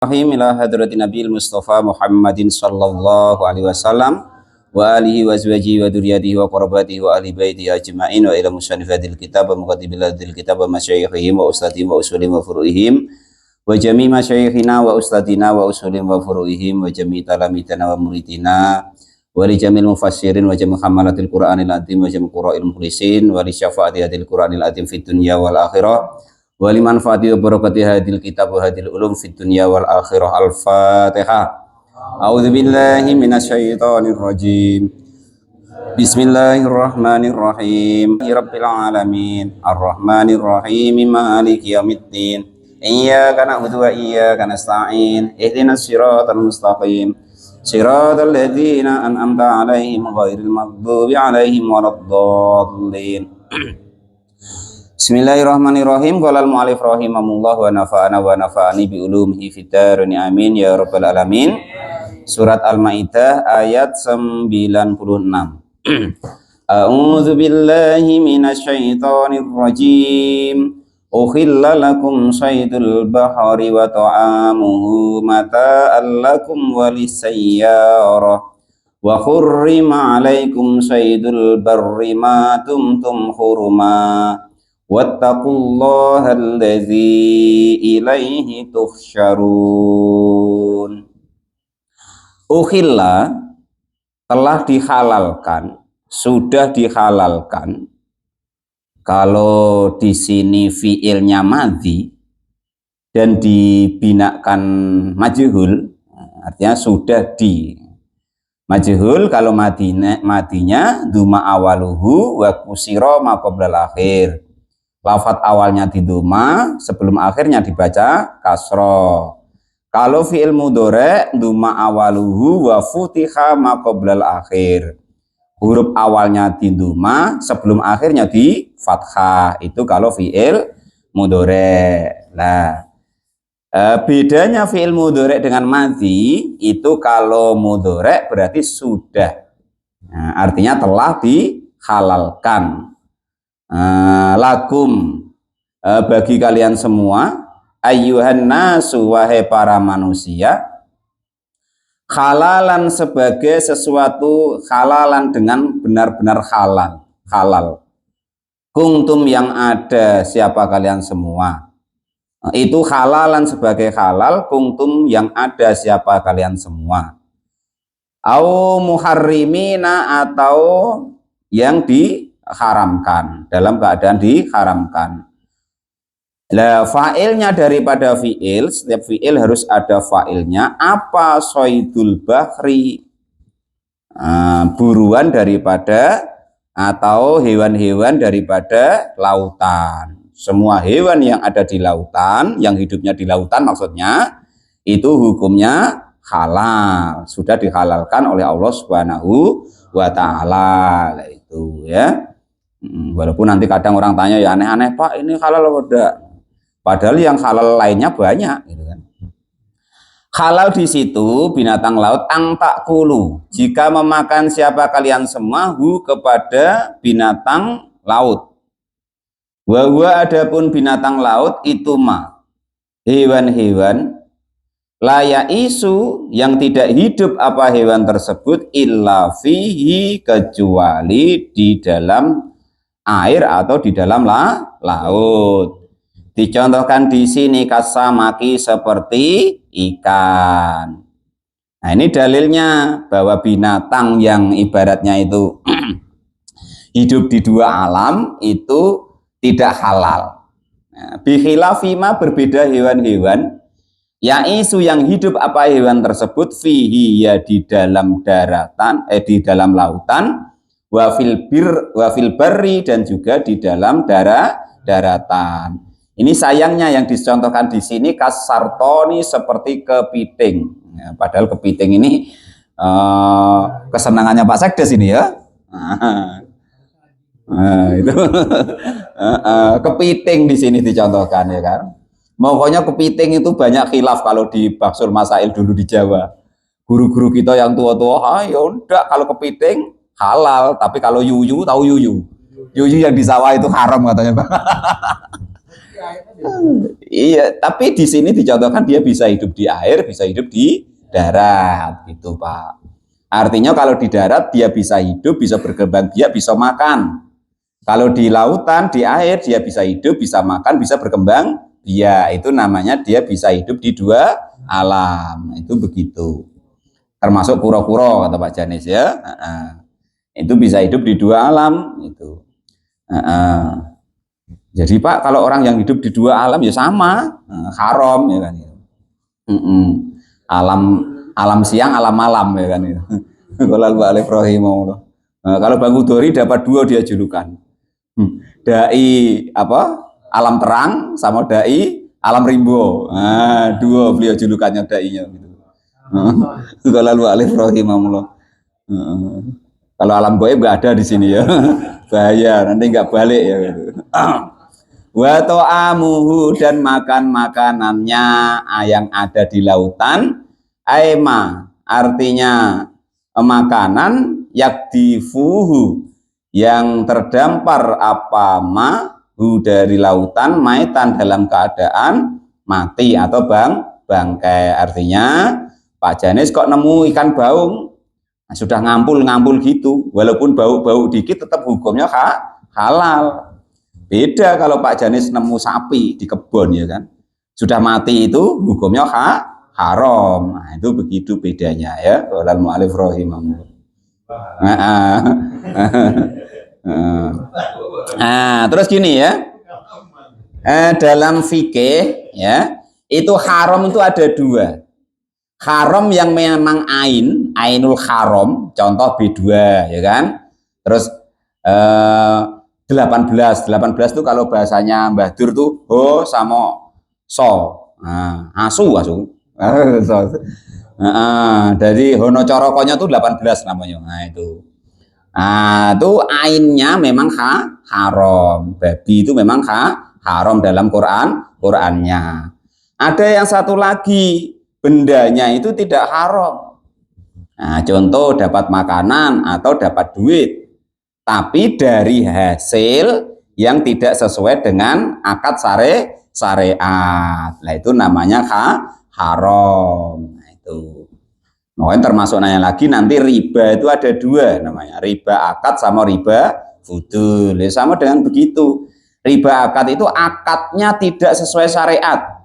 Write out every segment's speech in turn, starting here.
Rahim ila hadratin Nabil Mustafa Muhammadin sallallahu alaihi wasallam wa alihi wa azwajihi wa dzurriyyatihi wa qarabatihi wa ahli baiti ajma'in wa ila musannifil kitab wa muqaddimatil kitab wa masyayikhihim wa ustadihim wa usulihim wa furu'ihim wa jami' masyayikhina wa ustadina wa usulihim wa furu'ihim wa jami' talamidana wa muridina wa li jamil mufassirin wa jami' hamalatil qur'anil azim wa jami' qura'il mukhlisin wa li syafaati hadil qur'anil azim fid dunya wal akhirah wa liman fati wa barakati hadil kitab wa hadil ulum fid dunya wal akhirah. Al-Fatihah. A'udzu billahi minasyaitonir rajim. Bismillahirrahmanirrahim. Rabbil alamin. Arrahmanir rahim. Maliki yaumiddin. Iyyaka na'budu wa iyyaka nasta'in. Ihdinas siratal mustaqim. Siratal ladzina an'amta 'alaihim ghairil maghdubi 'alaihim waladdallin. Bismillahirrahmanirrahim. Qala al-mu'allif rahimahullah wa nafa'ani bi ulumihi fid dharain amin ya rabbal alamin. Surat Al-Maidah ayat 96. A'udzu billahi minasyaitonir rajim. Ukhilla lakum saydul bahri wa ta'amuhu mata'an lakum walisayyarah. Wa hurrima 'alaikum saydul barri ma tumtum hurma. Wattaqullaha allazi ilaihi tuhsyarun. Ukhilla telah dihalalkan, sudah dihalalkan. Kalau di sini fiilnya madhi dan dibinakan majhul, artinya sudah di majhul. Kalau madinya duma awaluhu wa kusira ma qoblal akhir. Lafat awalnya di duma, sebelum akhirnya dibaca kasro. Kalau fi'il mudhari duma awaluhu wa futiha ma qoblal akhir. Huruf awalnya di duma, sebelum akhirnya di fathah. Itu kalau fi'il mudhari. Nah, bedanya fi'il mudhari dengan madhi itu kalau mudhari berarti sudah. Nah, artinya telah dihalalkan. Lakum bagi kalian semua, ayyuhan nasu wahai para manusia, halalan sebagai sesuatu, halalan dengan benar-benar halal. Kuntum yang ada siapa kalian semua, itu halalan sebagai halal, kuntum yang ada siapa kalian semua. Au muharrimina atau yang diharamkan, dalam keadaan diharamkan. Lah fa'ilnya daripada fi'il, setiap fi'il harus ada fa'ilnya. Apa? Soidul bahri, buruan daripada atau hewan-hewan daripada lautan. Semua hewan yang ada di lautan, yang hidupnya di lautan maksudnya, itu hukumnya halal, sudah dihalalkan oleh Allah Subhanahu wa ta'ala. Itu ya. Walaupun nanti kadang orang tanya ya aneh-aneh, Pak ini halal atau tidak? Padahal yang halal lainnya banyak, gitu kan. Halal di situ binatang laut angtakulu, jika memakan siapa kalian semua hu kepada binatang laut. Wa adapun binatang laut itu hewan-hewan laya isu yang tidak hidup apa hewan tersebut illa fihi kecuali di dalam air atau di dalam laut. Dicontohkan di sini kasamaki seperti ikan. Nah, ini dalilnya bahwa binatang yang ibaratnya itu hidup di dua alam itu tidak halal. Nah, bikhilafima berbeda hewan-hewan yaisu yang hidup apa hewan tersebut fihi ya di dalam daratan, di dalam lautan, wafil barri dan juga di dalam daratan. Ini sayangnya yang dicontohkan di sini kasartoni seperti kepiting. Ya, padahal kepiting ini kesenangannya Pak Sekdes ini ya. Itu kepiting di sini dicontohkan ya kan. Pokoknya kepiting itu banyak khilaf kalau di Baksul Masail dulu di Jawa. Guru-guru kita yang tua-tua, ya udah kalau kepiting halal, tapi kalau yuyu tahu yuyu. Yuyu yang di sawah itu haram katanya, Pak. Iya, tapi di sini dicontohkan dia bisa hidup di air, bisa hidup di darat, gitu Pak. Artinya kalau di darat dia bisa hidup, bisa berkembang biak, bisa makan. Kalau di lautan, di air dia bisa hidup, bisa makan, bisa berkembang biak. Itu namanya dia bisa hidup di dua alam. Itu begitu. Termasuk kura-kura kata Pak Janis ya. Itu bisa hidup di dua alam itu. Jadi Pak, kalau orang yang hidup di dua alam ya sama, haram ya kan. Alam alam siang, alam malam ya kan. Kalau Alif Rahimahullah. Kalau Bang Udori dapat dua dia julukan. Dai apa? Alam terang sama dai alam rimbo. Dua beliau julukannya dainya gitu. Kalau Alif Rahimahullah. Kalau alam gaib nggak ada di sini ya. Bahaya, nanti nggak balik ya gitu. Wa ta'amuhu dan makan makanannya yang ada di lautan aima artinya makanan yakdifuhu yang terdampar apa mahu dari lautan maitan dalam keadaan mati atau bangkai. Artinya Pak Janis kok nemu ikan baung, nah, sudah ngampul gitu, walaupun bau-bau dikit tetap hukumnya halal. Beda kalau Pak Janis nemu sapi di kebun ya kan, sudah mati itu hukumnya haram. Nah, itu begitu bedanya ya. Qala al-mu'allif rahimahullah. Nah, terus gini ya. Dalam fikih ya, itu haram itu ada dua. Haram yang memang ainul haram, contoh B2 ya kan. Terus 18 itu kalau bahasanya Mbah Dur tuh ho sama so. Asu. Dari hono corokonya tuh 18 namanya. Nah itu. Itu ainnya memang haram. Babi itu memang haram dalam Qur'annya. Ada yang satu lagi, bendanya itu tidak haram. Nah, contoh dapat makanan atau dapat duit. Tapi dari hasil yang tidak sesuai dengan akad syariat. Nah, itu namanya haram. Nah, itu. Mungkin termasuk nanya lagi nanti riba itu ada dua namanya. Riba akad sama riba fudul. Sama dengan begitu. Riba akad itu akadnya tidak sesuai syariat.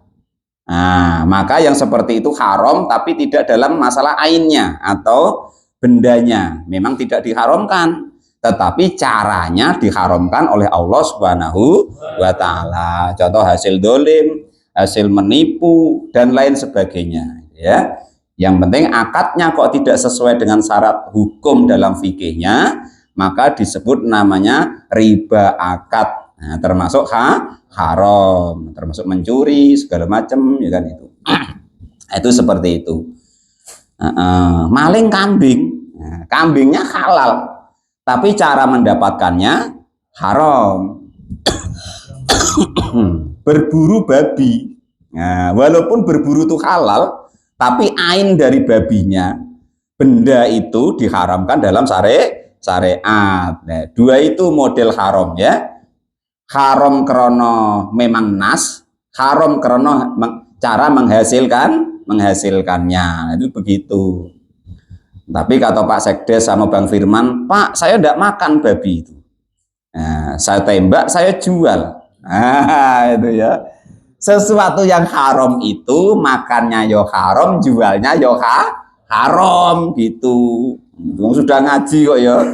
Nah, maka yang seperti itu haram tapi tidak dalam masalah ainnya atau bendanya. Memang tidak diharamkan. Tetapi caranya diharamkan oleh Allah Subhanahu wa Ta'ala. Contoh hasil dolim, hasil menipu dan lain sebagainya ya. Yang penting akadnya kok tidak sesuai dengan syarat hukum dalam fikihnya, maka disebut namanya riba akad. Nah, termasuk haram, termasuk mencuri segala macam ya kan itu. Itu seperti itu. Maling kambing, nah, kambingnya halal. Tapi cara mendapatkannya haram. Berburu babi. Nah, walaupun berburu itu halal, tapi ain dari babinya, benda itu diharamkan dalam syariat. Nah, dua itu model haram ya. Haram krono memang nas, haram krono cara menghasilkannya. Itu begitu. Tapi kata Pak Sekdes sama Bang Firman, Pak, saya tidak makan babi itu. Nah, saya tembak, saya jual. Nah, itu ya. Sesuatu yang haram itu makannya yo haram, jualnya yo haram gitu. Sudah ngaji kok ya.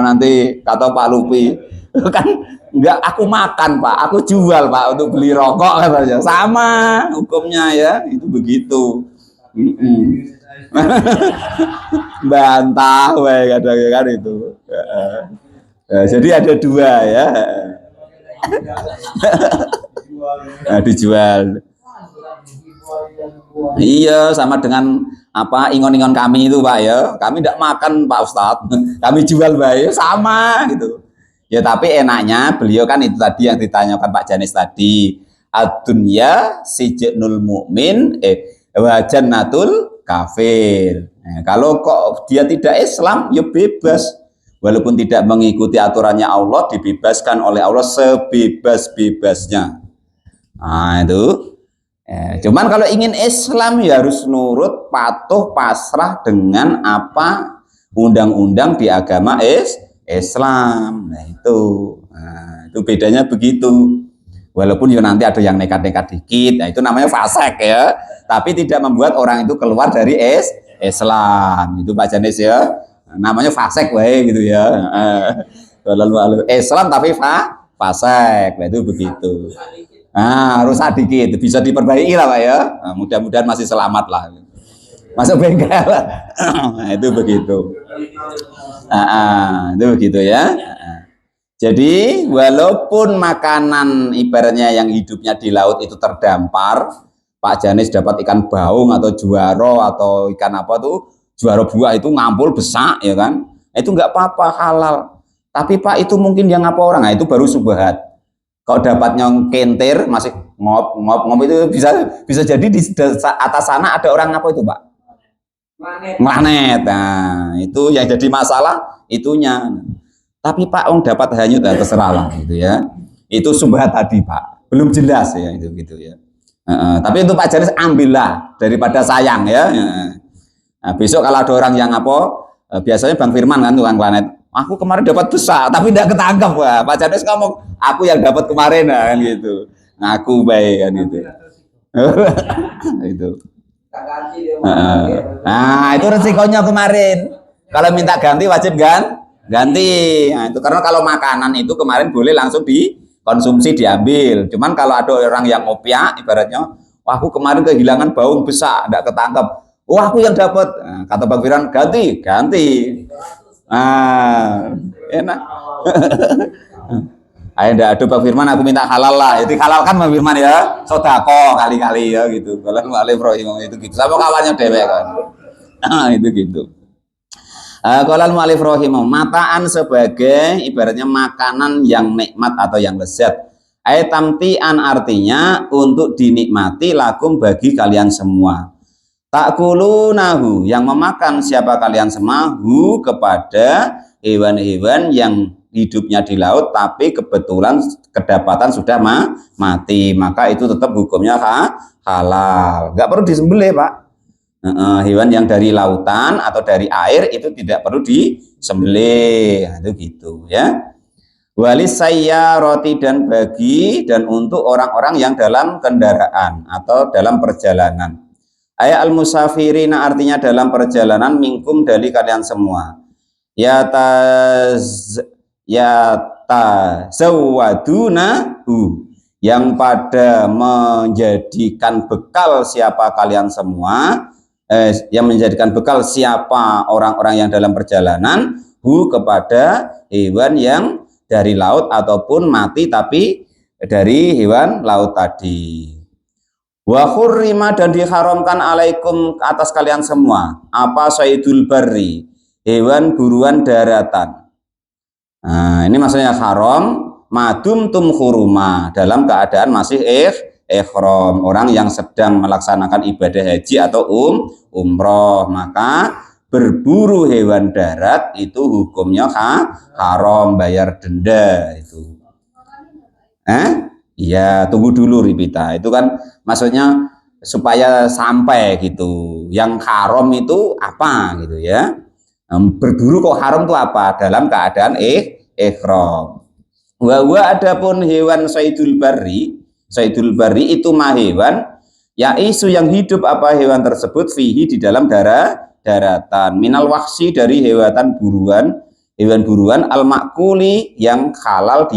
Nanti kata Pak Lupi, kan enggak aku makan Pak, aku jual Pak untuk beli rokok katanya. Sama hukumnya ya, itu begitu. Bantah kadang-kadang itu. Jadi ada dua ya. Nah, dijual. Iya, sama dengan apa ingon-ingon kami itu Pak ya. Kami tidak makan Pak Ustadz. Kami jual baik sama gitu. Ya tapi enaknya beliau kan itu tadi yang ditanyakan Pak Janis tadi. Ad-dunya sijnul mukmin wa jannatul kafir. Nah, kalau kok dia tidak Islam ya bebas. Walaupun tidak mengikuti aturannya Allah, dibebaskan oleh Allah sebebas-bebasnya. Nah, itu. Cuman kalau ingin Islam ya harus nurut, patuh, pasrah dengan apa undang-undang di agama Islam. Nah, itu bedanya begitu. Walaupun ya nanti ada yang nekat-nekat dikit, nah itu namanya fasik ya. Tapi tidak membuat orang itu keluar dari Islam. Itu Pak Janis ya. Namanya fasik wae gitu ya. Lalu Islam tapi fasik. Nah, itu begitu. Nah, rusak dikit, bisa diperbaiki lah Pak ya. Nah, mudah-mudahan masih selamat lah. Masuk bengkel. Nah, itu begitu. Itu begitu ya. Jadi walaupun makanan ibaratnya yang hidupnya di laut itu terdampar, Pak Janis dapat ikan baung atau juaro atau ikan apa tuh, juaro buah itu ngampul besar ya kan, itu nggak apa-apa halal. Tapi Pak itu mungkin yang apa orang, nah itu baru subhat. Kalau dapatnya kentir masih ngop itu bisa jadi di atas sana ada orang apa itu Pak? Planet. Nah itu yang jadi masalah itunya. Tapi Pak Ong dapat hanyut ya terserah lah gitu ya. Itu subhat tadi Pak, belum jelas ya itu gitu ya. Tapi untuk Pak Janis ambillah daripada sayang ya. Nah, besok kalau ada orang yang apa, biasanya Bang Firman kan tukang planet. Aku kemarin dapat besar tapi tidak ketangkap Pak. Pak Janis ngomong aku yang dapat kemarin kan gitu. Ngaku baik kan gitu. Itu. Nah itu resikonya kemarin. Kalau minta ganti wajib ganti. Nah, itu karena kalau makanan itu kemarin boleh langsung dikonsumsi diambil. Cuman kalau ada orang yang opiak ibaratnya, wah aku kemarin kehilangan baung besar, tidak ketangkap. Wah aku yang dapat. Nah, kata Bang Firman ganti. Nah, enak. Ayo ndak ada Bang Firman aku minta halal lah. Itu halalkan Bang Firman ya. Sodako kali-kali ya gitu. Kalau Alif Rohim itu gitu. Sama kawannya dewek kan. Nah, itu gitu. Qala al-mu'allif rahimah, mataan sebagai ibaratnya makanan yang nikmat atau yang lezat. Tamtian artinya untuk dinikmati lakum bagi kalian semua. Takulunahu yang memakan siapa kalian semua hu kepada hewan-hewan yang hidupnya di laut tapi kebetulan kedapatan sudah mati, maka itu tetap hukumnya halal. Enggak perlu disembelih, Pak. Hewan yang dari lautan atau dari air itu tidak perlu disembelih. Nah, itu gitu ya. Walis sayyarati dan bagi dan untuk orang-orang yang dalam kendaraan atau dalam perjalanan. Ayat al-musafirina artinya dalam perjalanan minkum dari kalian semua. Ya tazawadunahu yang pada menjadikan bekal siapa kalian semua. Yang menjadikan bekal siapa orang-orang yang dalam perjalanan kepada hewan yang dari laut ataupun mati tapi dari hewan laut tadi. Wa hurrima dan diharamkan alaikum atas kalian semua apa saydul barri, hewan buruan daratan. Nah, ini maksudnya haram madum tum huruma dalam keadaan masih ihram, orang yang sedang melaksanakan ibadah haji atau umroh, maka berburu hewan darat itu hukumnya haram, bayar denda itu. Iya, tunggu dulu Ripita. Itu kan maksudnya supaya sampai gitu. Yang haram itu apa gitu ya? Berburu kok haram itu apa? Dalam keadaan ihram. Wa adapun hewan saydul barri itu mah hewan ya isu yang hidup apa hewan tersebut fihi di dalam daratan minal waksi dari hewan buruan al makuli yang halal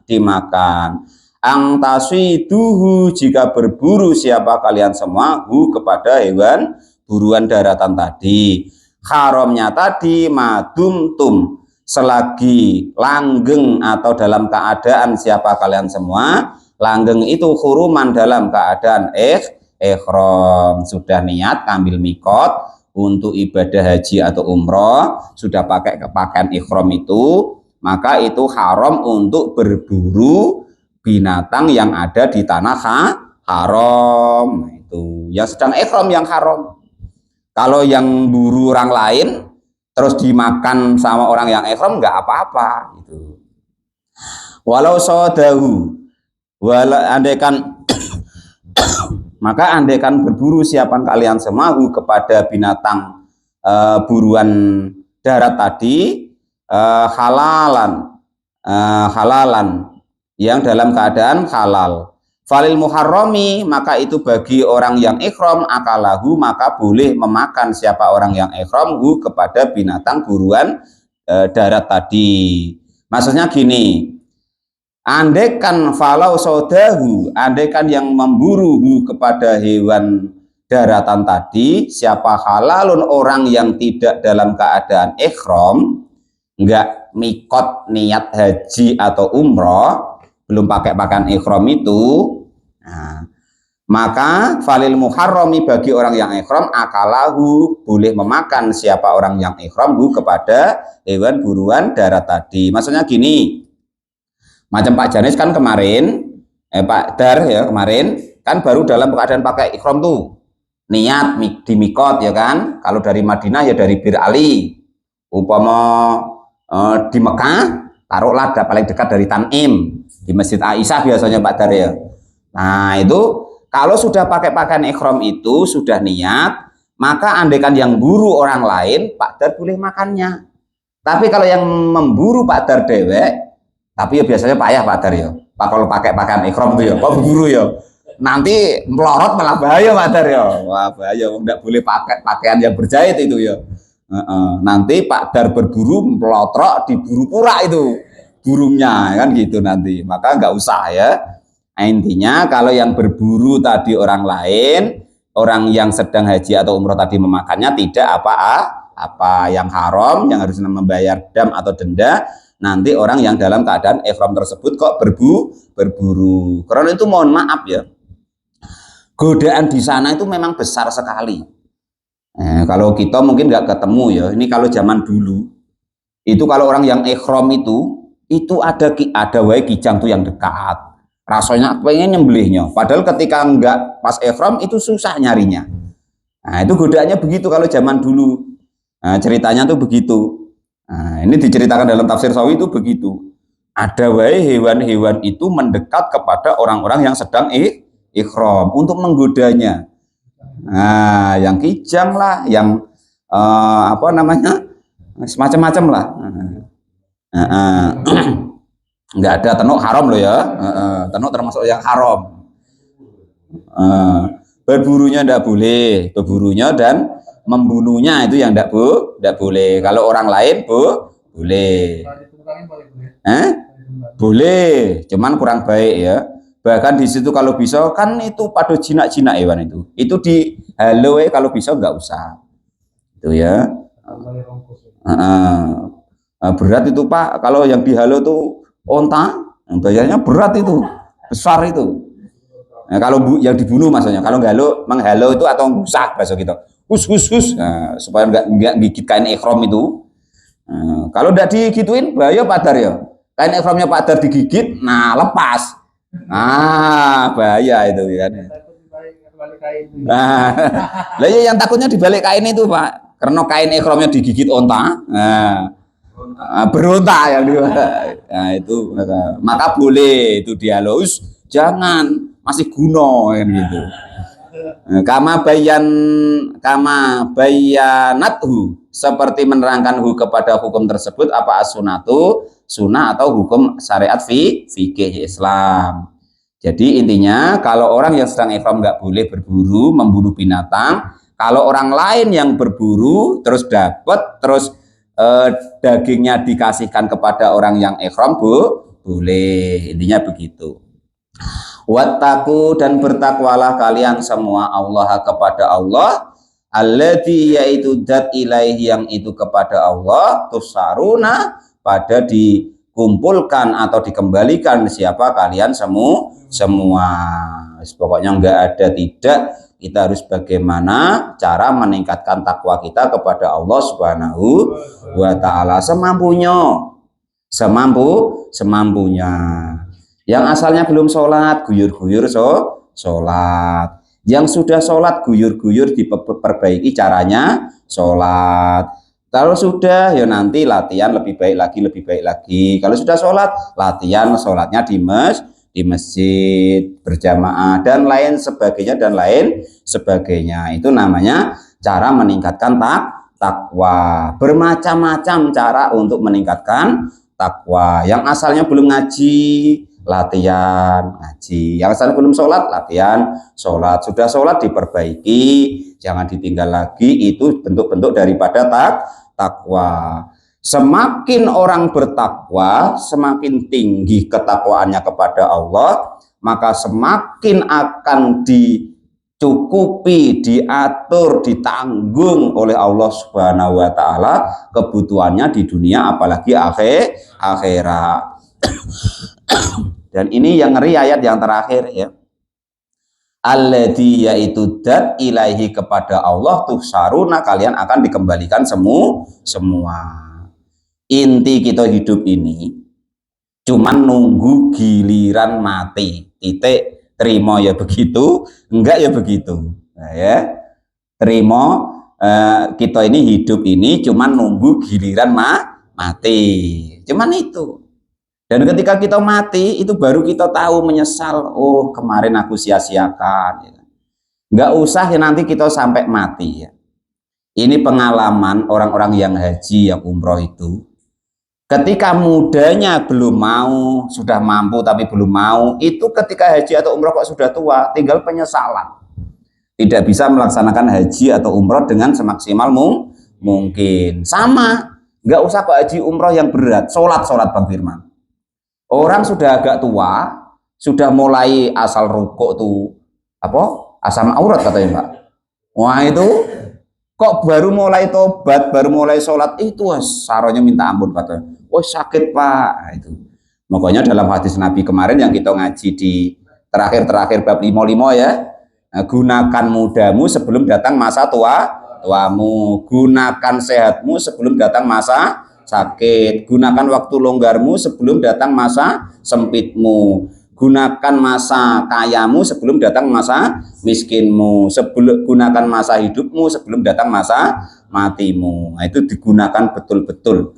dimakan ang taswiduhu jika berburu siapa kalian semua kepada hewan buruan daratan tadi haramnya tadi madum tum selagi langgeng atau dalam keadaan siapa kalian semua langgeng itu huruman dalam keadaan ihram sudah niat ambil mikot untuk ibadah haji atau umroh sudah pakai pakaian ihram itu maka itu haram untuk berburu binatang yang ada di tanah haram. Itu yang sedang ihram yang haram. Kalau yang buru orang lain terus dimakan sama orang yang ihram nggak apa-apa gitu. Walau sodahu andaikan Maka andaikan berburu siapa kalian semahu kepada binatang buruan darat tadi, halalan yang dalam keadaan halal. Falil muharrami, maka itu bagi orang yang ikhram, akalahu, maka boleh memakan siapa orang yang ikhram hu kepada binatang buruan darat tadi. Maksudnya gini, andaikan falau sodahu, andaikan yang memburu hu kepada hewan daratan tadi, siapa halalun orang yang tidak dalam keadaan ikhram, enggak mikot niat haji atau umroh, belum pakai pakaian ikhram itu, nah, maka falil muharrami bagi orang yang ikhram, akalahu, boleh memakan siapa orang yang ikhram hu kepada hewan buruan darat tadi. Maksudnya gini, macam Pak Janis kan kemarin, Pak Dar ya kemarin kan baru dalam keadaan pakai ikhram tuh, niat di mikot ya kan. Kalau dari Madinah ya dari Bir Ali, upama di Mekah taruhlah paling dekat dari Tanim, di Masjid Aisyah biasanya Pak Dar ya. Nah itu kalau sudah pakai pakaian ikhram itu sudah niat, maka andaikan yang buru orang lain Pak Dar boleh makannya. Tapi kalau yang memburu Pak Dar dewek, tapi ya biasanya payah Pak Dar ya, Pak kalau pakai pakaian ikhram itu ya, Pak berburu ya, nanti melorot malah bahaya Pak Dar ya. Wah bahaya, nggak boleh pakai pakaian yang berjahit itu ya. Nanti Pak Dar berburu melotrok diburu pura itu burungnya kan gitu nanti, maka nggak usah ya. Intinya kalau yang berburu tadi orang lain, orang yang sedang haji atau umroh tadi memakannya tidak apa yang haram, yang harus membayar dam atau denda, nanti orang yang dalam keadaan ihram tersebut kok berburu. Karena itu mohon maaf ya, godaan di sana itu memang besar sekali. Kalau kita mungkin nggak ketemu ya, ini kalau zaman dulu itu kalau orang yang ihram itu ada wae kijang tuh yang dekat, rasanya pengen nyembelihnya, padahal ketika nggak pas ihram itu susah nyarinya. Nah itu godaannya begitu kalau zaman dulu. Nah, ceritanya tuh begitu. Nah, ini diceritakan dalam tafsir Sawi itu begitu, ada wae hewan-hewan itu mendekat kepada orang-orang yang sedang ihram untuk menggodanya. Nah, yang kijang lah, yang apa namanya, semacam-macam lah. Nggak ada tenuk haram loh ya, tenuk termasuk yang haram. Berburunya ndak boleh, berburunya dan membunuhnya itu yang ndak boleh. Kalau orang lain boleh. Boleh, cuman kurang baik ya. Bahkan di situ kalau bisa kan itu pada jinak-jinak hewan itu di halo kalau bisa nggak usah itu ya. Berat itu Pak, kalau yang di halo tuh onta, bayarnya berat itu, besar itu. Nah, kalau yang dibunuh maksudnya, kalau menghalo itu atau ngusak bahasa kita, nah, supaya nggak gigit kain ikhram itu. Kalau nggak digituin bahaya Pak Dar ya, kain ikhramnya Pak Dar digigit, nah lepas. Bahaya itu kan. Lah ya yang takutnya dibalik kain itu Pak, karena kain ikhramnya digigit onta, berontak yang nah itu maka boleh itu dialog, jangan masih kuno kan gitu. Kama bayanathu, seperti menerangkan kepada hukum tersebut apa as-sunatu, sunnah atau hukum syariat fikih Islam. Jadi intinya kalau orang yang sedang ihram nggak boleh berburu membunuh binatang. Kalau orang lain yang berburu terus dapat dagingnya dikasihkan kepada orang yang ihram boleh. Intinya begitu. Wattaku, dan bertakwalah kalian semua Allah kepada Allah, alladzi yaitu zat ilaihi yang itu kepada Allah, tusaruna pada dikumpulkan atau dikembalikan siapa kalian semua. Pokoknya enggak ada tidak, kita harus bagaimana cara meningkatkan takwa kita kepada Allah Subhanahu wa taala semampunya. Yang asalnya belum sholat, guyur-guyur sholat. Yang sudah sholat, guyur-guyur diperbaiki caranya sholat. Kalau sudah, ya nanti latihan lebih baik lagi. Kalau sudah sholat, latihan sholatnya di di masjid berjamaah dan lain sebagainya. Itu namanya cara meningkatkan takwa. Bermacam-macam cara untuk meningkatkan takwa. Yang asalnya belum ngaji, latihan ngaji. Yang asalnya belum sholat, latihan sholat. Sudah sholat, diperbaiki, jangan ditinggal lagi. Itu bentuk-bentuk daripada takwa. Semakin orang bertakwa, semakin tinggi ketakwaannya kepada Allah, maka semakin akan dicukupi, diatur, ditanggung oleh Allah Subhanahu wa taala kebutuhannya di dunia apalagi akhirat. Dan ini yang ngeri ayat yang terakhir ya. Alladzi, yaitu dat ilaihi, kepada Allah tuhsaruna, kalian akan dikembalikan semua. Inti kita hidup ini cuman nunggu giliran mati. Titik. Terima ya begitu, enggak ya begitu. Nah, ya. Terima, kita ini hidup ini cuman nunggu giliran mati. Cuman itu. Dan ketika kita mati, itu baru kita tahu, menyesal. Oh, kemarin aku sia-siakan. Enggak usah ya nanti kita sampai mati ya. Ini pengalaman orang-orang yang haji, yang umroh itu. Ketika mudanya belum mau, sudah mampu tapi belum mau, itu ketika haji atau umroh kok sudah tua, tinggal penyesalan. Tidak bisa melaksanakan haji atau umroh dengan semaksimal mungkin. Sama, nggak usah kok haji umroh yang berat, sholat Bang Firman. Orang sudah agak tua, sudah mulai asal rukuk tuh, asam aurat katanya Pak. Wah itu, kok baru mulai tobat, baru mulai sholat, itu saronya minta ampun katanya. Oh sakit Pak. Itu makanya dalam hadis Nabi kemarin yang kita ngaji di terakhir bab 55 ya, gunakan mudamu sebelum datang masa tuamu, gunakan sehatmu sebelum datang masa sakit, gunakan waktu longgarmu sebelum datang masa sempitmu, gunakan masa kayamu sebelum datang masa miskinmu, gunakan masa hidupmu sebelum datang masa matimu. Nah, itu digunakan betul-betul.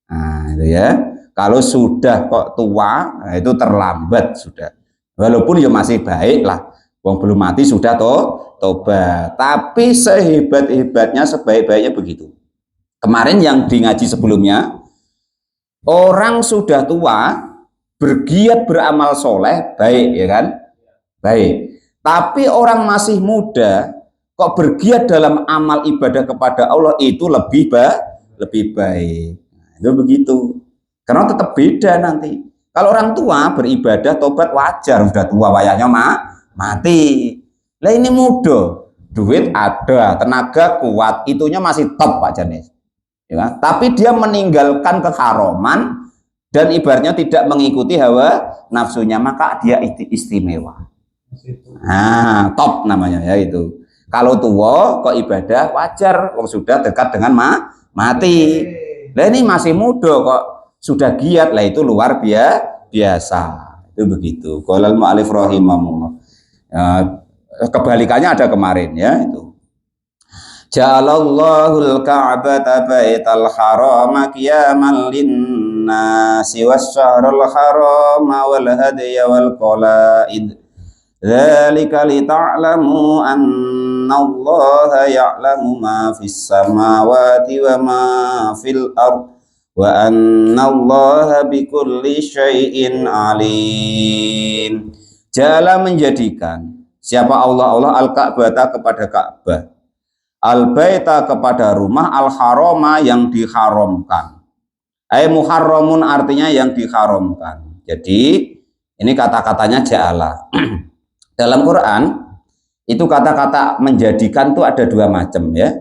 Nah, itu ya. Kalau sudah kok tua, nah itu terlambat sudah. Walaupun ya masih baik lah. Wong belum mati sudah tobat. Tapi sehebat-hebatnya, sebaik-baiknya begitu. Kemarin yang di ngaji sebelumnya, orang sudah tua bergiat beramal soleh, baik ya kan? Baik. Tapi orang masih muda kok bergiat dalam amal ibadah kepada Allah, itu lebih baik. Itu begitu. Karena tetap beda nanti. Kalau orang tua beribadah tobat wajar, sudah tua wayahnya mati. Lah ini muda, duit ada, tenaga kuat, itunya masih top Pak Janis. Ya, tapi dia meninggalkan keharaman dan ibaratnya tidak mengikuti hawa nafsunya, maka dia istimewa. Nah, top namanya ya itu. Kalau tua kok ibadah wajar, kok sudah dekat dengan mati. Lah ini masih muda kok sudah giat, lah itu luar biasa. Itu begitu. Qolal mu'alif rahimahullah. Kebalikannya ada kemarin ya itu. Ja'alallahul ka'bata baital harama qiyaman linnasi wasyahral harama wal hadiya wal qalaid. Dzalika lita'lamu annallaha ya'lamu ma fis samawati wa ma fil ardh wa annallaha bikulli syai'in alim. Jala, menjadikan siapa Allah al-Ka'bata kepada Ka'bah, al-baita kepada rumah, al-harama yang diharamkan. Muharramun artinya yang diharamkan. Jadi ini kata-katanya ja'ala. Dalam Quran itu kata-kata menjadikan itu ada dua macam ya.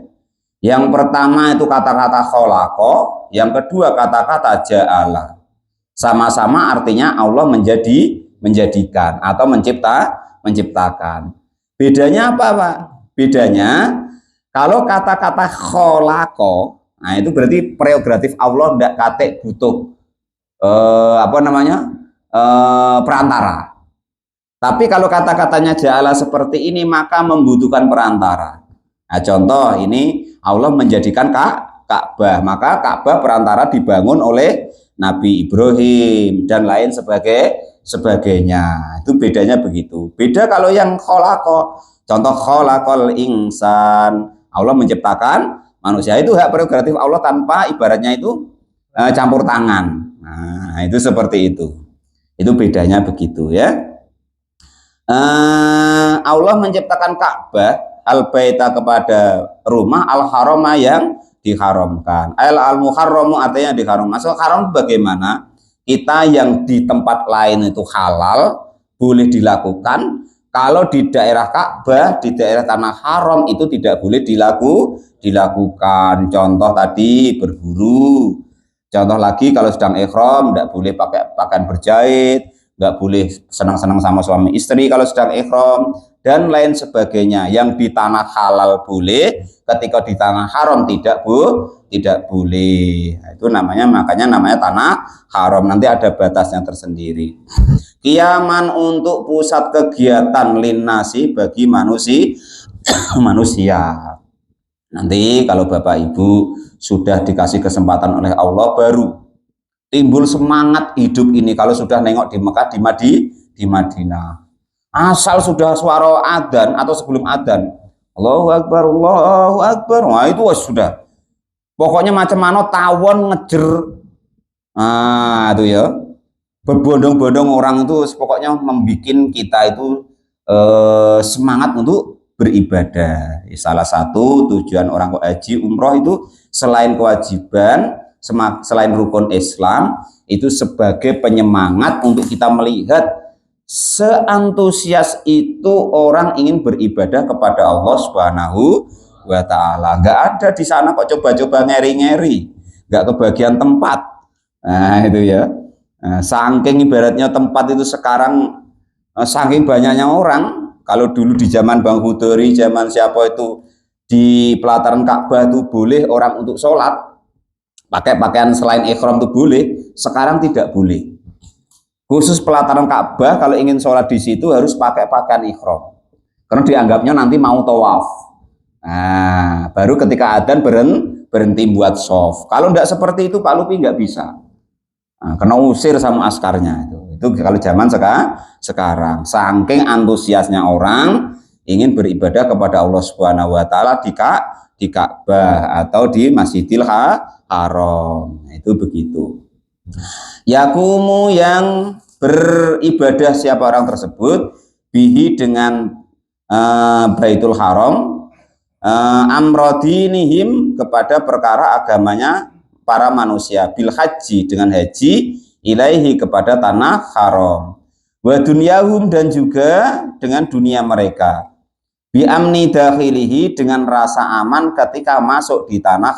Yang pertama itu kata-kata kholaqa, yang kedua kata-kata ja'ala. Sama-sama artinya Allah menjadikan atau menciptakan. Bedanya apa Pak? Bedanya kalau kata-kata kholaqa, nah itu berarti prerogatif Allah, tidak katek butuh perantara. Tapi kalau kata-katanya ja'ala seperti ini maka membutuhkan perantara. Nah, contoh ini Allah menjadikan Ka'bah, maka Ka'bah perantara dibangun oleh Nabi Ibrahim dan lain sebagainya. Itu bedanya begitu. Beda kalau yang khalaqa, contoh khalaqal insan, Allah menciptakan manusia, itu hak prerogatif Allah tanpa ibaratnya itu campur tangan. Nah, itu seperti itu. Itu bedanya begitu ya. Allah menciptakan Ka'bah al-baita kepada rumah al-harama yang diharamkan. Al-muharramu artinya diharam. Masuk haram bagaimana? Kita yang di tempat lain itu halal, boleh dilakukan. Kalau di daerah Ka'bah, di daerah tanah haram itu tidak boleh dilakukan. Contoh tadi berburu. Contoh lagi kalau sedang ihram tidak boleh pakai pakaian berjahit, nggak boleh senang-senang sama suami istri kalau sedang ihram, dan lain sebagainya. Yang di tanah halal boleh, ketika di tanah haram tidak boleh. Nah, itu makanya namanya tanah haram. Nanti ada batasnya tersendiri. Qiyaman untuk pusat kegiatan linnasi bagi manusia. Nanti kalau Bapak Ibu sudah dikasih kesempatan oleh Allah, baru timbul semangat hidup ini kalau sudah nengok di Mekah, di Madinah. Asal sudah suara adzan atau sebelum adzan, Allahu Akbar, Allahu Akbar, wah itu sudah. Pokoknya macam mana tawon ngejer. Nah, itu ya. Berbondong-bondong orang itu pokoknya membuat kita itu semangat untuk beribadah. Salah satu tujuan orang haji umroh itu selain kewajiban, selain rukun Islam, itu sebagai penyemangat untuk kita melihat seantusias itu orang ingin beribadah kepada Allah Subhanahu wa Ta'ala. Nggak ada di sana kok coba-coba ngeri-ngeri, nggak kebagian tempat. Nah itu ya. Nah, saking ibaratnya tempat itu sekarang, saking banyaknya orang. Kalau dulu di zaman Bang Hudori, zaman siapa itu, di pelataran Ka'bah itu boleh orang untuk sholat pakai pakaian selain ihram itu boleh, sekarang tidak boleh. Khusus pelataran Ka'bah kalau ingin sholat di situ harus pakai pakaian ihram, karena dianggapnya nanti mau tawaf. Nah, baru ketika adzan berhenti buat shaf. Kalau tidak seperti itu Pak Lupi nggak bisa. Nah, kena usir sama askarnya itu kalau zaman sekarang. Saking antusiasnya orang ingin beribadah kepada Allah Subhanahu wa Ta'ala di Ka'bah atau di Masjidil Haram. Itu begitu. Yakumu yang beribadah siapa orang tersebut bihi dengan Baitul Haram, amrodinihim kepada perkara agamanya para manusia, bil haji dengan haji, ilaihi kepada tanah haram, wa dunyahum dan juga dengan dunia mereka, bi amni dakhilihi dengan rasa aman ketika masuk di tanah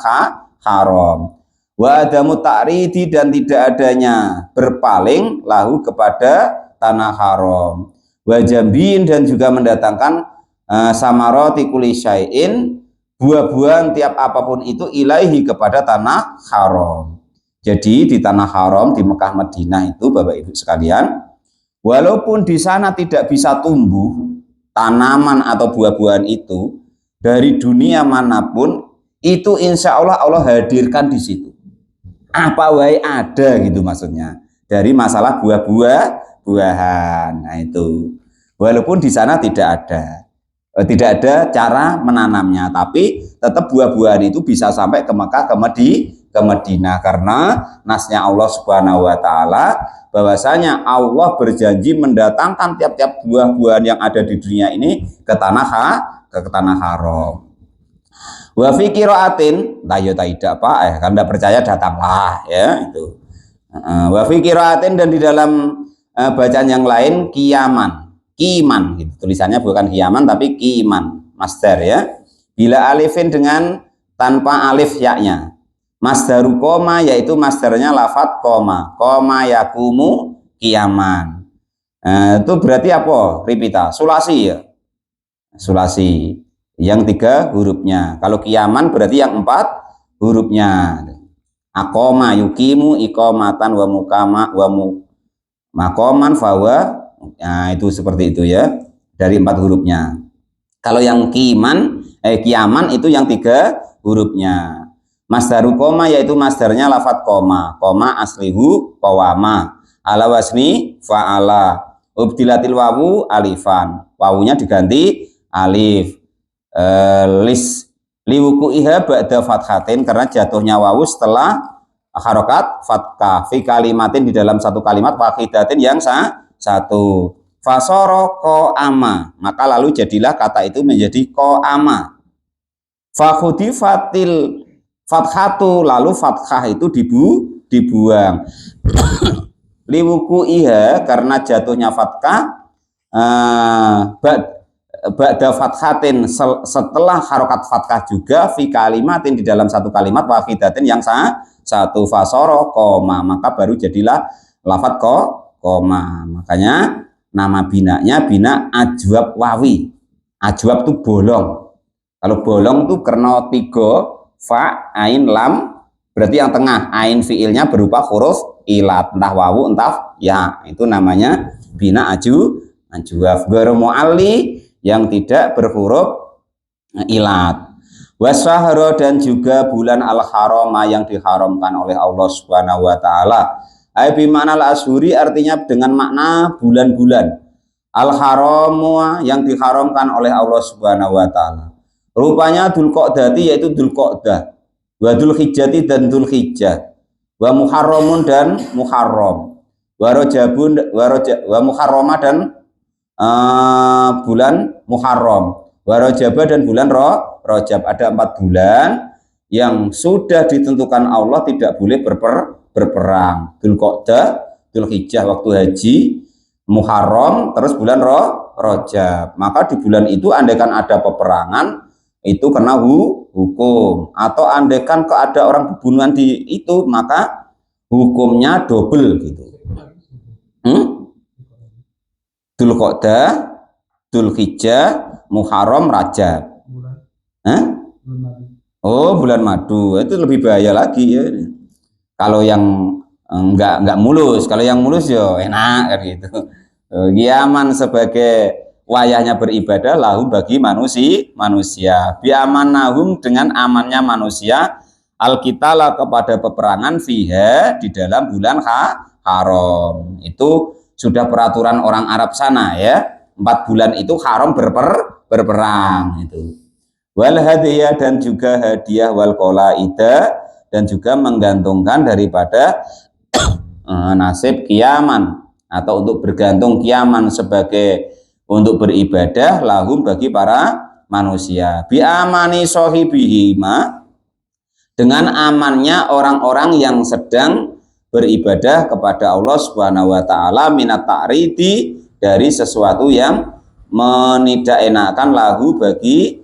haram, wa adamu ta'ridi dan tidak adanya berpaling lahu kepada tanah haram, wa jambin dan juga mendatangkan samarati kulli syai'in buah-buahan tiap apapun itu ilaihi kepada tanah haram. Jadi di tanah haram di Mekah Madinah itu Bapak Ibu sekalian, walaupun di sana tidak bisa tumbuh tanaman atau buah-buahan itu, dari dunia manapun itu insya Allah Allah hadirkan di situ. Apa wae ada gitu maksudnya. Dari masalah buah-buahan. Nah itu. Walaupun di sana tidak ada cara menanamnya, tapi tetap buah-buahan itu bisa sampai ke Mekah, ke Madinah, karena nasnya Allah Subhanahu wa Ta'ala bahwasanya Allah berjanji mendatangkan tiap-tiap buah-buahan yang ada di dunia ini ke tanah haram. Wa fi qiraatin, tidak Pak, kan tidak percaya datanglah ya itu. Wa fi qiraatin dan di dalam bacaan yang lain kiman gitu. Tulisannya bukan kiaman tapi kiman, masdar ya. Bila alifin dengan tanpa alif yaknya. Masdaru koma yaitu masdarnya lafat koma yakumu kiaman. Itu berarti apa? Ripita, sulasi ya. Sulasi yang 3 hurufnya. Kalau kiaman berarti yang 4 hurufnya. Akoma yukimu ikomatan wa mukama makoman fawa. Nah itu seperti itu ya, dari 4 hurufnya. Kalau yang kiaman itu yang 3 hurufnya. Masdaru koma yaitu masdarnya lafat koma aslihu kawama ala wasni fa'ala. Ubdilatil wawu alifan, wawunya diganti alif. Liwuku'iha ba'da fathatin, karena jatuhnya wawu setelah harokat fathah fi kalimatin, di dalam satu kalimat, wahidatin yang satu. Fasoro qa'ama, maka lalu jadilah kata itu menjadi qa'ama. Fakhudifatil fathatu, lalu fathah itu dibuang. Liwuku'iha, karena jatuhnya fathah ba'da fathatin, setelah harokat fathah juga, fi kalimatin, di dalam satu kalimat, wahidatin yang satu. Fasoro koma, maka baru jadilah lafadz koma. Makanya nama binanya bina ajwab wawi. Ajwab itu bolong. Kalau bolong itu karena 3 fa, ain, lam, berarti yang tengah ain fiilnya berupa huruf ilat, entah wawu entah ya, itu namanya bina ajwab. Ghairu mu'alli, yang tidak berhuruf ilat. Wasyahra, dan juga bulan al-harama, yang diharamkan oleh Allah Subhanahu wa taala. Ai bi ma'nal ashuri, artinya dengan makna bulan-bulan. Al-haramu, yang diharamkan oleh Allah Subhanahu wa taala. Rupanya Dzulqa'dati, yaitu Dzulqa'dah, wa Dzulhijjati, dan Dzulhijjah, wa Muharramun, dan Muharram, wa Rajabun, wa Muharramah, dan bulan Muharram, wa Rajabah, dan bulan Rajab. Ada 4 bulan yang sudah ditentukan Allah tidak boleh berperang. Dzulqa'dah, Dzulhijjah waktu haji, Muharram, terus bulan Rajab. Maka di bulan itu andaikan ada peperangan, itu kena hukum. Atau andaikan ada orang pembunuhan di itu, maka hukumnya double gitu. Dzulqa'dah, Dzulhijjah, Muharram, Rajab. Oh, bulan madu itu lebih bahaya lagi ya. Kalau yang enggak mulus, kalau yang mulus ya enak kan gitu. Yaman sebagai wayahnya beribadah lahu bagi manusia. Biamanahum, dengan amannya manusia, alkitala, kepada peperangan, fiha, di dalam bulan haram. Itu sudah peraturan orang Arab sana ya. 4 bulan itu haram berperang itu. Wal hadiah, dan juga hadiah, wal qalaida, dan juga menggantungkan daripada nasib kiaman, atau untuk bergantung kiaman sebagai untuk beribadah, lahum, bagi para manusia. Bi amani sohibihima, dengan amannya orang-orang yang sedang beribadah kepada Allah Subhanahu wa taala, minat ta'ridi, dari sesuatu yang menidakenakkan lahu, bagi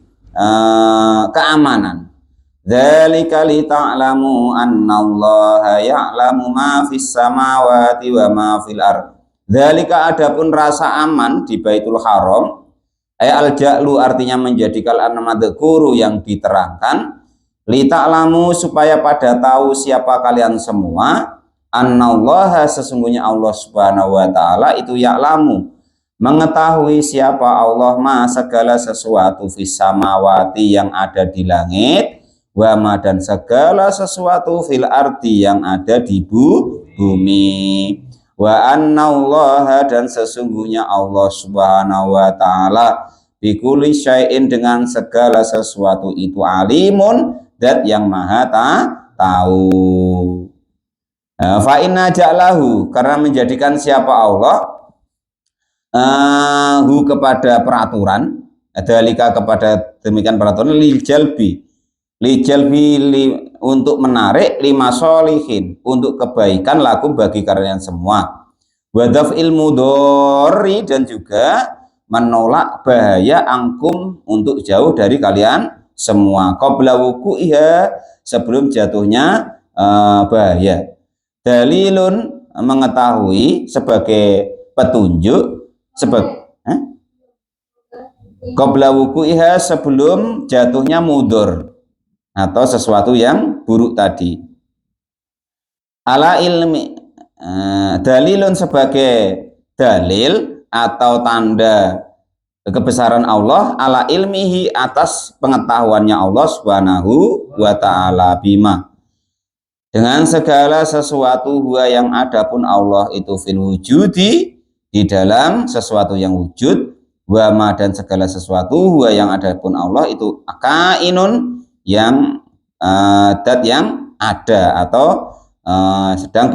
keamanan. Dzalika li ta'lamu annallaha ya'lamu ma fis samawati wa ma fil ardh. Dzalika, adapun rasa aman di Baitul Haram, al-ja'lu, artinya menjadikan an-madhkuru, yang diterangkan, li ta'lamu, supaya pada tahu siapa kalian semua, annallaha, sesungguhnya Allah Subhanahu wa taala itu ya'lamu, mengetahui siapa Allah, ma, segala sesuatu, fis samawati, yang ada di langit, wa ma, dan segala sesuatu, fil ardi, yang ada di bumi. Wa annallaha, dan sesungguhnya Allah Subhanahu wa taala, bikulli syai'in, dengan segala sesuatu itu, alimun, zat yang maha tahu. Fa inna ja'lahu, karena menjadikan siapa Allah kepada peraturan, dalika, kepada demikian peraturan, lil jalbi, untuk menarik, lima solihin, untuk kebaikan, lakum, bagi kalian semua, wadaf ilmu dori, dan juga menolak bahaya, angkum, untuk jauh dari kalian semua, qabla wuku'iha, sebelum jatuhnya bahaya. Dalilun, mengetahui, sebagai petunjuk, qabla wuku'iha, sebelum jatuhnya mudur, atau sesuatu yang buruk tadi. Ala ilmi, dalilun, sebagai dalil atau tanda kebesaran Allah, ala ilmihi, atas pengetahuannya Allah Subhanahu wa ta'ala, bima, dengan segala sesuatu huwa yang ada pun Allah itu fil wujudi di dalam sesuatu yang wujud, wa ma dan segala sesuatu huwa yang ada pun Allah itu kainun yang dat yang ada atau sedang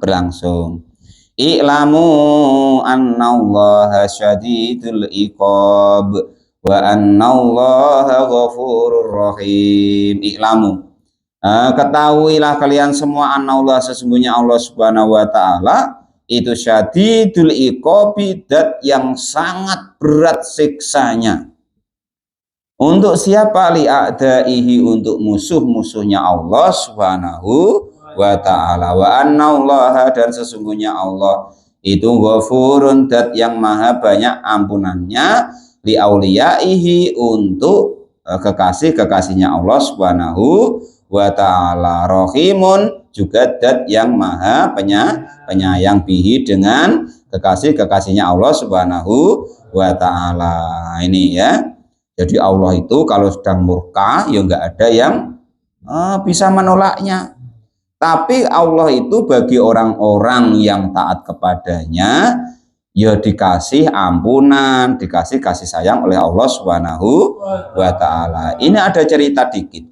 berlangsung. I'lamu annallaha syadidul iqab wa annallaha ghafurur rahim. I'lamu, ketahuilah kalian semua annallaha sesungguhnya Allah Subhanahu wa taala itu syadidul iqabi, dat yang sangat berat siksanya. Untuk siapa? Li'a'daihi, untuk musuh-musuhnya Allah Subhanahu wa ta'ala. Wa annallaha dan sesungguhnya Allah itu ghafurun, dat yang maha banyak ampunannya, li'auliyaihi untuk kekasih-kekasihnya Allah Subhanahu wa ta'ala. Rahimun, juga dat yang maha penyayang bihi, dengan kekasih-kekasihnya Allah Subhanahu wa ta'ala. Ini ya. Jadi Allah itu kalau sedang murka ya enggak ada yang bisa menolaknya. Tapi Allah itu bagi orang-orang yang taat kepadanya ya dikasih ampunan, dikasih kasih sayang oleh Allah Subhanahu wa ta'ala. Ini ada cerita dikit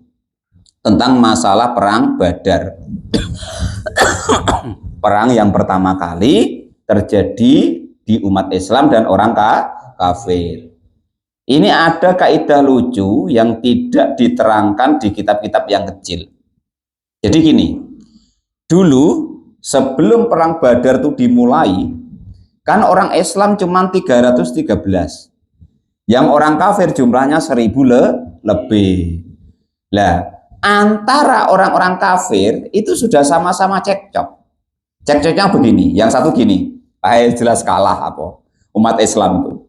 tentang masalah perang Badar. Perang yang pertama kali terjadi di umat Islam dan orang kafir. Ini ada kaidah lucu yang tidak diterangkan di kitab-kitab yang kecil. Jadi gini, dulu sebelum perang Badar itu dimulai, kan orang Islam cuma 313. Yang orang kafir jumlahnya 1000 lebih. Lah, antara orang-orang kafir itu sudah sama-sama cekcok. Cekcoknya begini, yang satu gini, jelas kalah apa umat Islam itu.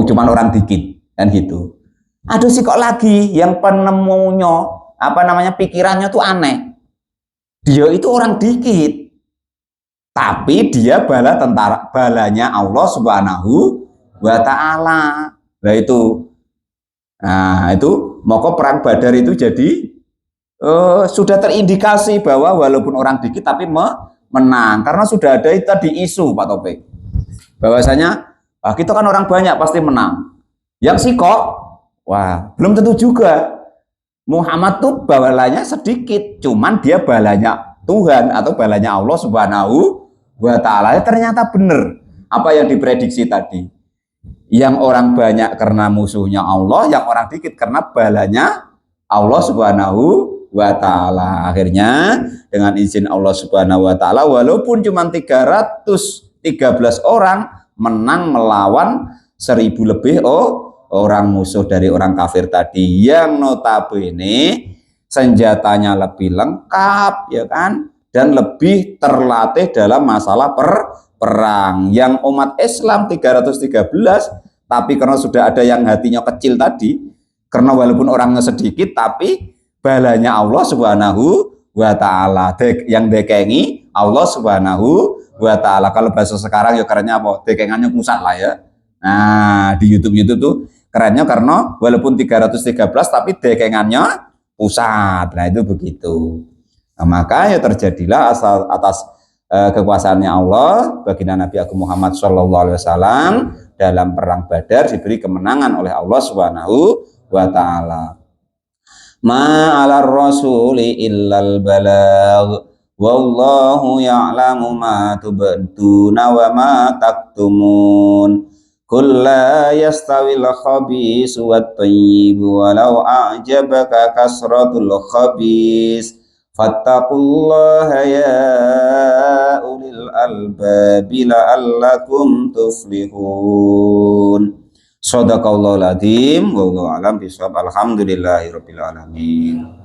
Cuma orang dikit. Dan gitu. Aduh sih kok lagi yang penemunya pikirannya tuh aneh. Dia itu orang dikit, tapi dia balanya Allah Subhanahu wa ta'ala. Nah itu maka perang Badar itu jadi sudah terindikasi bahwa walaupun orang dikit tapi menang, karena sudah ada itu tadi isu Pak Topik bahwasanya kita kan orang banyak pasti menang. Yang sih kok, wah belum tentu juga. Muhammad tuh balanya sedikit, cuman dia balanya Tuhan atau balanya Allah Subhanahu wa ta'ala. Ternyata benar apa yang diprediksi tadi. Yang orang banyak karena musuhnya Allah, yang orang dikit karena balanya Allah Subhanahu wa ta'ala. Akhirnya dengan izin Allah Subhanahu wa ta'ala, walaupun cuma 313 orang menang melawan 1000 lebih orang musuh dari orang kafir tadi, yang notabene senjatanya lebih lengkap ya kan, dan lebih terlatih dalam masalah perang. Yang umat Islam 313, tapi karena sudah ada yang hatinya kecil tadi, karena walaupun orangnya sedikit tapi balanya Allah Subhanahu wa ta'ala, yang dekengi Allah Subhanahu wa ta'ala. Kalau bahasa sekarang ya kerennya apa? Dekengannya pusat lah ya. Nah di YouTube tuh kerennya karena walaupun 313 tapi dekengannya pusat. Nah itu begitu. Nah, maka ya terjadilah atas kekuasaannya Allah baginda Nabi Agung Muhammad SAW dalam perang Badar diberi kemenangan oleh Allah Subhanahu wa ta'ala. Ma'alar rasuli illal balagh wallahu ya'lamu ma tubduna wa ma taktumun. Qul la yastawil khabis wat thayyib walau a'jabaka kasratul khabis fattaqullaha ya ulil albab la'allakum tuflihun. Shadaqallahul adzim. Wallahu a'lam bishawab. Alhamdulillahirabbil alamin.